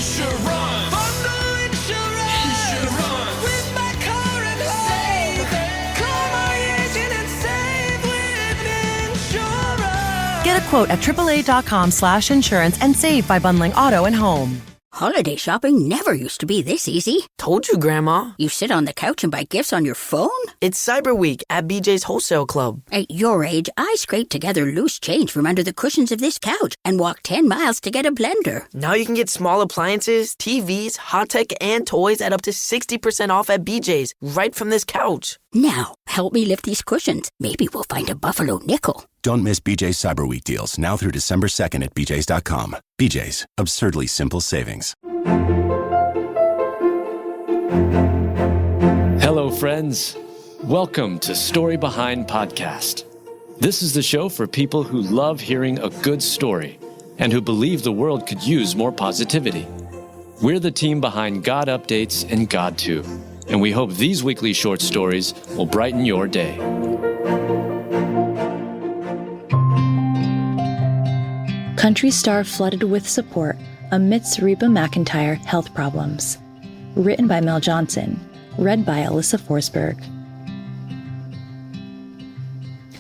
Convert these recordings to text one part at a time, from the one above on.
should run. Bundle insurance. You should run. With my car and home. Call my agent and save with insurance. Get a quote at AAA.com/insurance and save by bundling auto and home. Holiday shopping never used to be this easy. Told you, Grandma. You sit on the couch and buy gifts on your phone? It's Cyber Week at BJ's Wholesale Club. At your age, I scraped together loose change from under the cushions of this couch and walked 10 miles to get a blender. Now you can get small appliances, TVs, hot tech, and toys at up to 60% off at BJ's, right from this couch. Now, help me lift these cushions. Maybe we'll find a buffalo nickel. Don't miss BJ's Cyber Week deals now through December 2nd at BJ's.com. BJ's, absurdly simple savings. Hello, friends. Welcome to Story Behind Podcast. This is the show for people who love hearing a good story and who believe the world could use more positivity. We're the team behind God Updates and God Too, and we hope these weekly short stories will brighten your day. Country star flooded with support amidst Reba McEntire health problems. Written by Mel Johnson. Read by Alyssa Forsberg.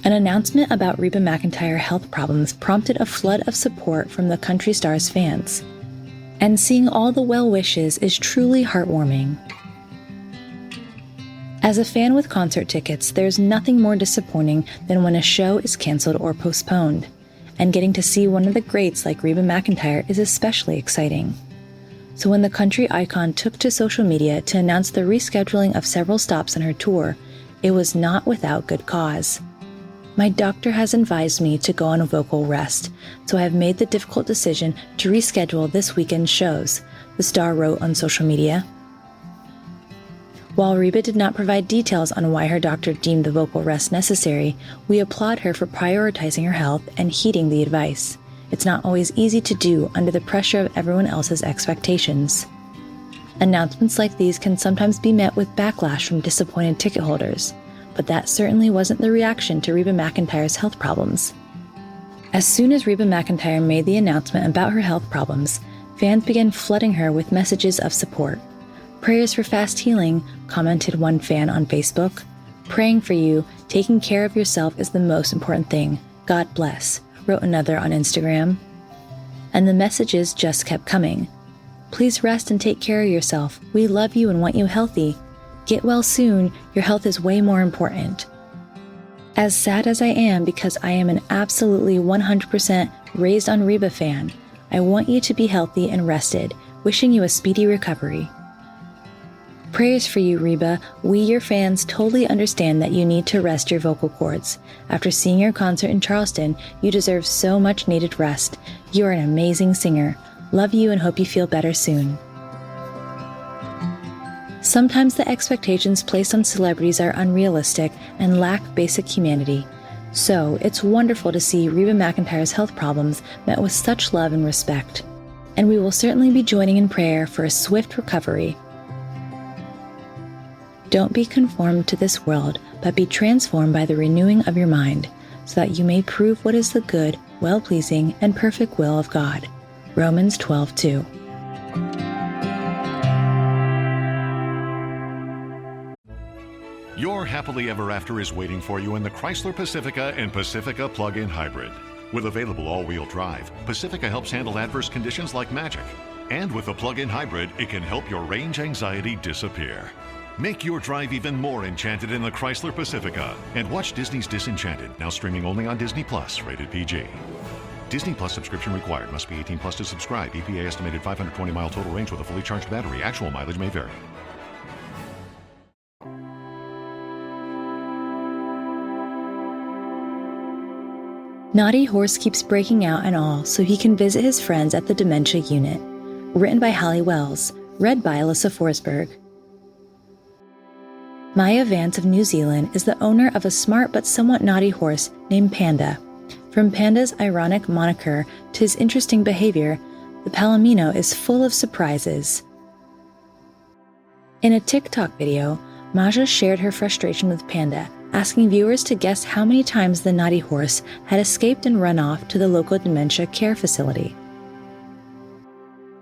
An announcement about Reba McEntire health problems prompted a flood of support from the country star's fans. And seeing all the well wishes is truly heartwarming. As a fan with concert tickets, there's nothing more disappointing than when a show is canceled or postponed. And getting to see one of the greats like Reba McEntire is especially exciting. So when the country icon took to social media to announce the rescheduling of several stops on her tour, it was not without good cause. My doctor has advised me to go on a vocal rest, so I have made the difficult decision to reschedule this weekend's shows, the star wrote on social media. While Reba did not provide details on why her doctor deemed the vocal rest necessary, we applaud her for prioritizing her health and heeding the advice. It's not always easy to do under the pressure of everyone else's expectations. Announcements like these can sometimes be met with backlash from disappointed ticket holders, but that certainly wasn't the reaction to Reba McEntire's health problems. As soon as Reba McEntire made the announcement about her health problems, fans began flooding her with messages of support. "Prayers for fast healing," commented one fan on Facebook. "Praying for you, taking care of yourself is the most important thing. God bless," wrote another on Instagram. And the messages just kept coming. "Please rest and take care of yourself. We love you and want you healthy. Get well soon. Your health is way more important." As sad as I am because I am an absolutely 100% raised on Reba fan, I want you to be healthy and rested. Wishing you a speedy recovery. Prayers for you, Reba. We, your fans, totally understand that you need to rest your vocal cords. After seeing your concert in Charleston, you deserve so much needed rest. You are an amazing singer. Love you and hope you feel better soon. Sometimes the expectations placed on celebrities are unrealistic and lack basic humanity. So, it's wonderful to see Reba McEntire's health problems met with such love and respect. And we will certainly be joining in prayer for a swift recovery. Don't be conformed to this world, but be transformed by the renewing of your mind, so that you may prove what is the good, well-pleasing, and perfect will of God. Romans 12:2. Your happily ever after is waiting for you in the Chrysler Pacifica and Pacifica Plug-in Hybrid. With available all-wheel drive, Pacifica helps handle adverse conditions like magic. And with the plug-in hybrid, it can help your range anxiety disappear. Make your drive even more enchanted in the Chrysler Pacifica. And watch Disney's Disenchanted, now streaming only on Disney Plus, rated PG. Disney Plus subscription required. Must be 18 plus to subscribe. EPA estimated 520-mile total range with a fully charged battery. Actual mileage may vary. Naughty Horse keeps breaking out and all so he can visit his friends at the dementia unit. Written by Hallie Wells. Read by Alyssa Forsberg. Maya Vance of New Zealand is the owner of a smart but somewhat naughty horse named Panda. From Panda's ironic moniker to his interesting behavior, the Palomino is full of surprises. In a TikTok video, Maja shared her frustration with Panda, asking viewers to guess how many times the naughty horse had escaped and run off to the local dementia care facility.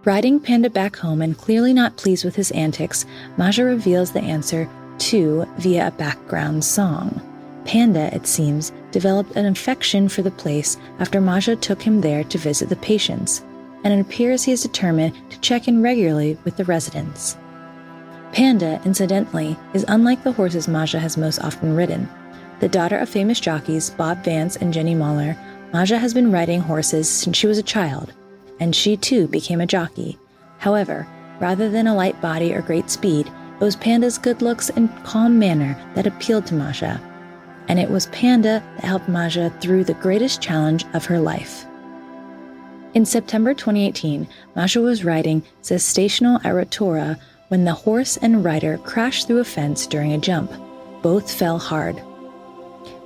Riding Panda back home and clearly not pleased with his antics, Maja reveals the answer 2 via a background song. Panda, it seems, developed an affection for the place after Maja took him there to visit the patients, and it appears he is determined to check in regularly with the residents. Panda, incidentally, is unlike the horses Maja has most often ridden. The daughter of famous jockeys Bob Vance and Jenny Mahler, Maja has been riding horses since she was a child, and she too became a jockey. However, rather than a light body or great speed, it was Panda's good looks and calm manner that appealed to Maja. And it was Panda that helped Maja through the greatest challenge of her life. In September 2018, Maja was riding Gestational at Rotorua when the horse and rider crashed through a fence during a jump. Both fell hard.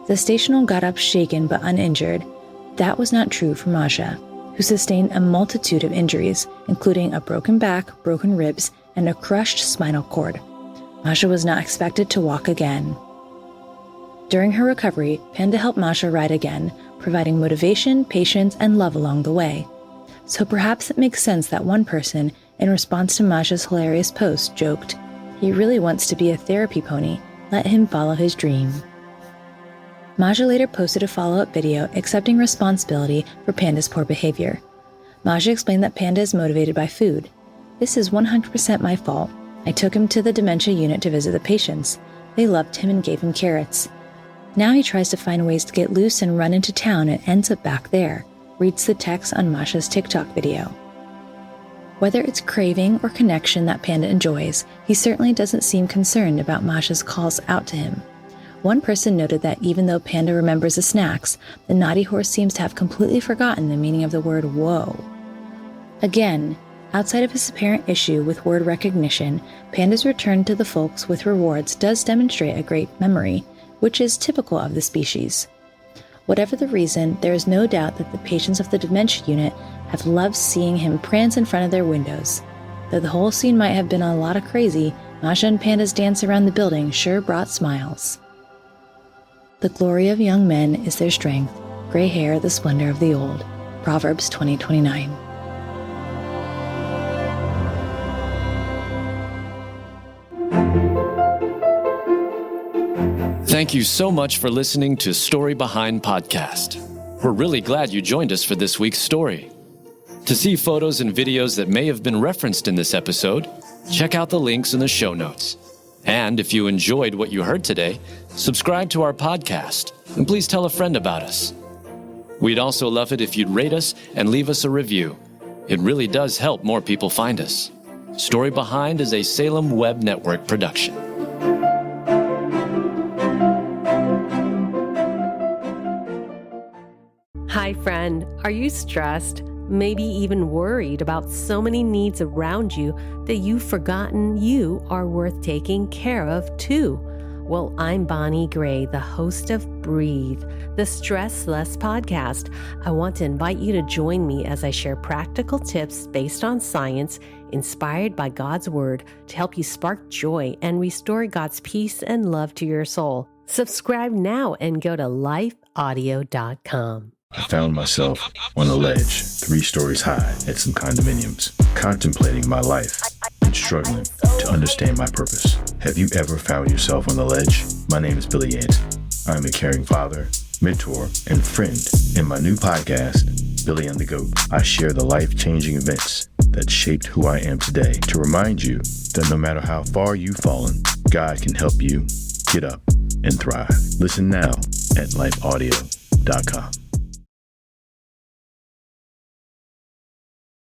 Gestational got up shaken but uninjured. That was not true for Maja, who sustained a multitude of injuries, including a broken back, broken ribs, and a crushed spinal cord. Maja was not expected to walk again. During her recovery, Panda helped Maja ride again, providing motivation, patience, and love along the way. So perhaps it makes sense that one person, in response to Maja's hilarious post, joked, "He really wants to be a therapy pony. Let him follow his dream." Maja later posted a follow-up video accepting responsibility for Panda's poor behavior. Maja explained that Panda is motivated by food. "This is 100% my fault. I took him to the dementia unit to visit the patients. They loved him and gave him carrots. Now he tries to find ways to get loose and run into town and ends up back there," reads the text on Maja's TikTok video. Whether it's craving or connection that Panda enjoys, he certainly doesn't seem concerned about Maja's calls out to him. One person noted that even though Panda remembers the snacks, the naughty horse seems to have completely forgotten the meaning of the word whoa. Again, outside of his apparent issue with word recognition, Panda's return to the folks with rewards does demonstrate a great memory, which is typical of the species. Whatever the reason, there is no doubt that the patients of the dementia unit have loved seeing him prance in front of their windows. Though the whole scene might have been a lot of crazy, Maja and Panda's dance around the building sure brought smiles. The glory of young men is their strength, gray hair the splendor of the old. Proverbs 20:29. Thank you so much for listening to Story Behind Podcast. We're really glad you joined us for this week's story. To see photos and videos that may have been referenced in this episode, check out the links in the show notes. And if you enjoyed what you heard today, subscribe to our podcast, and please tell a friend about us. We'd also love it if you'd rate us and leave us a review. It really does help more people find us. Story Behind is a Salem Web Network production. Hi, friend. Are you stressed? Maybe even worried about so many needs around you that you've forgotten you are worth taking care of too? Well, I'm Bonnie Gray, the host of Breathe, the Stress Less podcast. I want to invite you to join me as I share practical tips based on science, inspired by God's Word, to help you spark joy and restore God's peace and love to your soul. Subscribe now and go to lifeaudio.com. I found myself on a ledge, 3 stories high at some condominiums, contemplating my life and struggling to understand my purpose. Have you ever found yourself on the ledge? My name is Billy Yancey. I'm a caring father, mentor, and friend. In my new podcast, Billy and the Goat, I share the life-changing events that shaped who I am today to remind you that no matter how far you've fallen, God can help you get up and thrive. Listen now at lifeaudio.com.